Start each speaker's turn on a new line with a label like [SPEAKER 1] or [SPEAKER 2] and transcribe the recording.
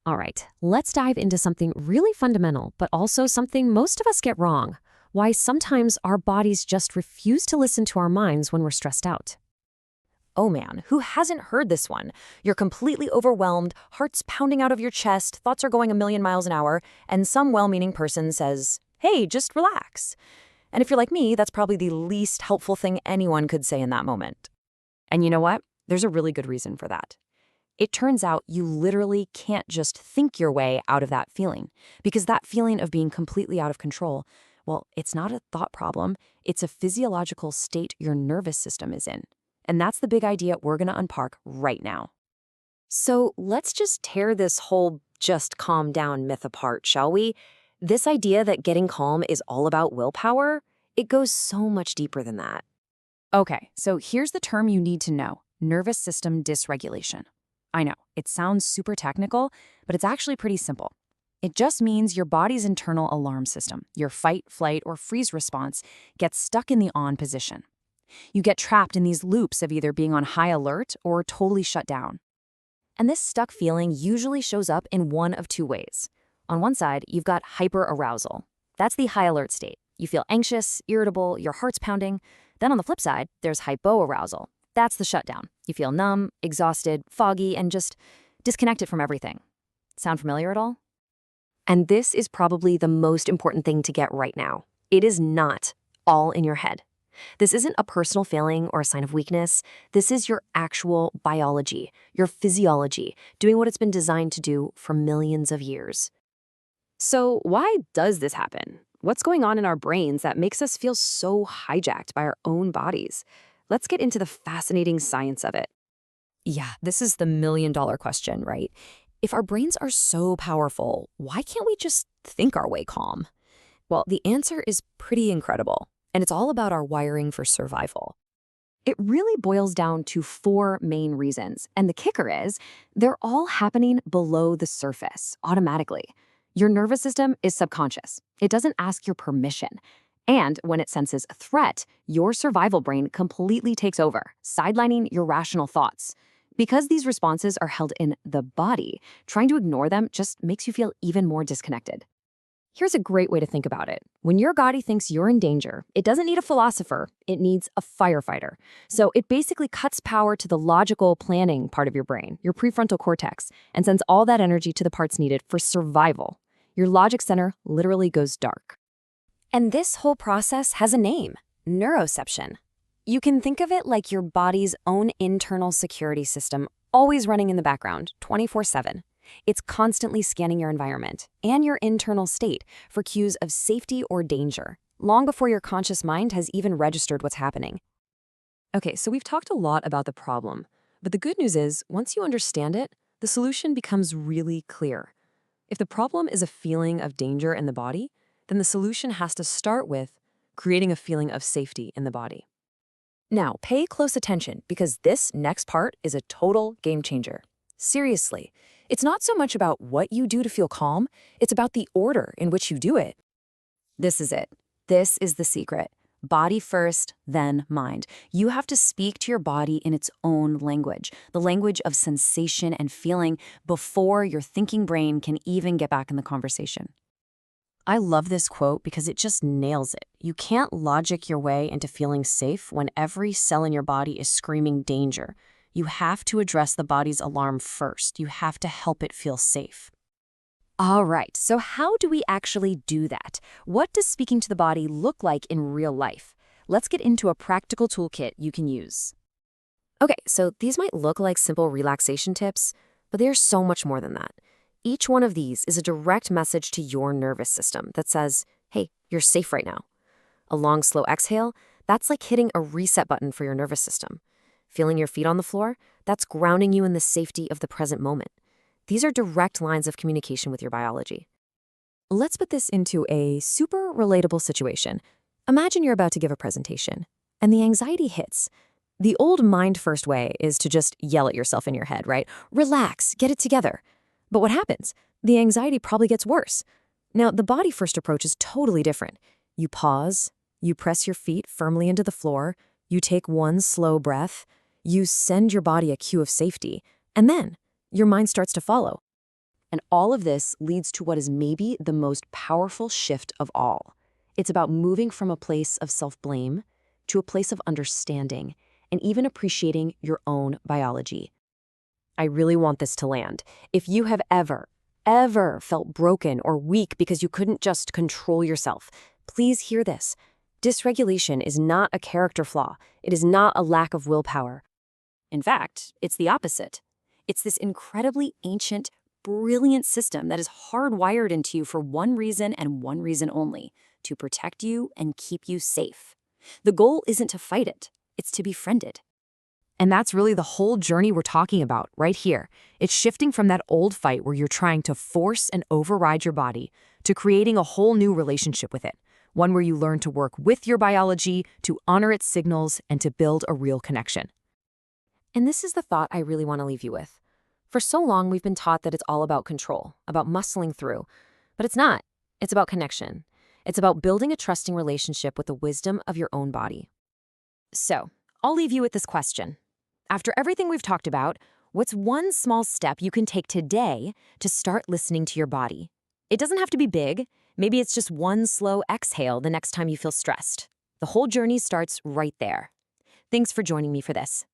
[SPEAKER 1] All right, let's dive into something really fundamental, but also something most of us get wrong. Why sometimes our bodies just refuse to listen to our minds when we're stressed out.
[SPEAKER 2] Oh man, who hasn't heard this one? You're completely overwhelmed, heart's pounding out of your chest, thoughts are going a million miles an hour, and some well-meaning person says, hey, just relax. And if you're like me, that's probably the least helpful thing anyone could say in that moment. And you know what? There's a really good reason for that. It turns out you literally can't just think your way out of that feeling, because that feeling of being completely out of control, well, it's not a thought problem, it's a physiological state your nervous system is in. And that's the big idea we're going to unpack right now. So let's just tear this whole just calm down myth apart, shall we? This idea that getting calm is all about willpower, it goes so much deeper than that.
[SPEAKER 3] Okay, so here's the term you need to know: nervous system dysregulation. I know, it sounds super technical, but it's actually pretty simple. It just means your body's internal alarm system, your fight, flight, or freeze response, gets stuck in the on position. You get trapped in these loops of either being on high alert or totally shut down.
[SPEAKER 2] And this stuck feeling usually shows up in one of two ways. On one side, you've got hyperarousal. That's the high alert state. You feel anxious, irritable, your heart's pounding. Then on the flip side, there's hypoarousal. That's the shutdown. You feel numb, exhausted, foggy, and just disconnected from everything. Sound familiar at all? And this is probably the most important thing to get right now. It is not all in your head. This isn't a personal failing or a sign of weakness. This is your actual biology, your physiology, doing what it's been designed to do for millions of years. So why does this happen? What's going on in our brains that makes us feel so hijacked by our own bodies? Let's get into the fascinating science of it. Yeah, this is the million-dollar question, right? If our brains are so powerful, why can't we just think our way calm? Well, the answer is pretty incredible. And it's all about our wiring for survival. It really boils down to four main reasons, and the kicker is they're all happening below the surface automatically. Your nervous system is subconscious. It doesn't ask your permission. And when it senses a threat, your survival brain completely takes over, sidelining your rational thoughts. Because these responses are held in the body, trying to ignore them just makes you feel even more disconnected. Here's a great way to think about it. When your body thinks you're in danger, it doesn't need a philosopher, it needs a firefighter. So it basically cuts power to the logical planning part of your brain, your prefrontal cortex, and sends all that energy to the parts needed for survival. Your logic center literally goes dark. And this whole process has a name: neuroception. You can think of it like your body's own internal security system, always running in the background, 24/7. It's constantly scanning your environment and your internal state for cues of safety or danger, long before your conscious mind has even registered what's happening. Okay, so we've talked a lot about the problem, but the good news is, once you understand it, the solution becomes really clear. If the problem is a feeling of danger in the body, then the solution has to start with creating a feeling of safety in the body. Now, pay close attention, because this next part is a total game changer. Seriously, it's not so much about what you do to feel calm, it's about the order in which you do it. This is it. This is the secret. Body first, then mind. You have to speak to your body in its own language, the language of sensation and feeling, before your thinking brain can even get back in the conversation. I love this quote because it just nails it. You can't logic your way into feeling safe when every cell in your body is screaming danger. You have to address the body's alarm first. You have to help it feel safe. All right, so how do we actually do that? What does speaking to the body look like in real life? Let's get into a practical toolkit you can use. Okay, so these might look like simple relaxation tips, but they're so much more than that. Each one of these is a direct message to your nervous system that says, hey, you're safe right now. A long, slow exhale, that's like hitting a reset button for your nervous system. Feeling your feet on the floor, that's grounding you in the safety of the present moment. These are direct lines of communication with your biology. Let's put this into a super relatable situation. Imagine you're about to give a presentation, and the anxiety hits. The old mind-first way is to just yell at yourself in your head, right? Relax, get it together. But what happens? The anxiety probably gets worse. Now, the body-first approach is totally different. You pause, you press your feet firmly into the floor, you take one slow breath, you send your body a cue of safety, and then your mind starts to follow.
[SPEAKER 3] And all of this leads to what is maybe the most powerful shift of all. It's about moving from a place of self-blame to a place of understanding and even appreciating your own biology. I really want this to land. If you have ever felt broken or weak because you couldn't just control yourself, please hear this. Dysregulation is not a character flaw. It is not a lack of willpower. In fact, it's the opposite. It's this incredibly ancient, brilliant system that is hardwired into you for one reason and one reason only: to protect you and keep you safe. The goal isn't to fight it, it's to befriend it. And that's really the whole journey we're talking about right here. It's shifting from that old fight where you're trying to force and override your body to creating a whole new relationship with it, one where you learn to work with your biology, to honor its signals, and to build a real connection. And this is the thought I really want to leave you with. For so long, we've been taught that it's all about control, about muscling through. But it's not. It's about connection. It's about building a trusting relationship with the wisdom of your own body. So, I'll leave you with this question. After everything we've talked about, what's one small step you can take today to start listening to your body? It doesn't have to be big. Maybe it's just one slow exhale the next time you feel stressed. The whole journey starts right there. Thanks for joining me for this.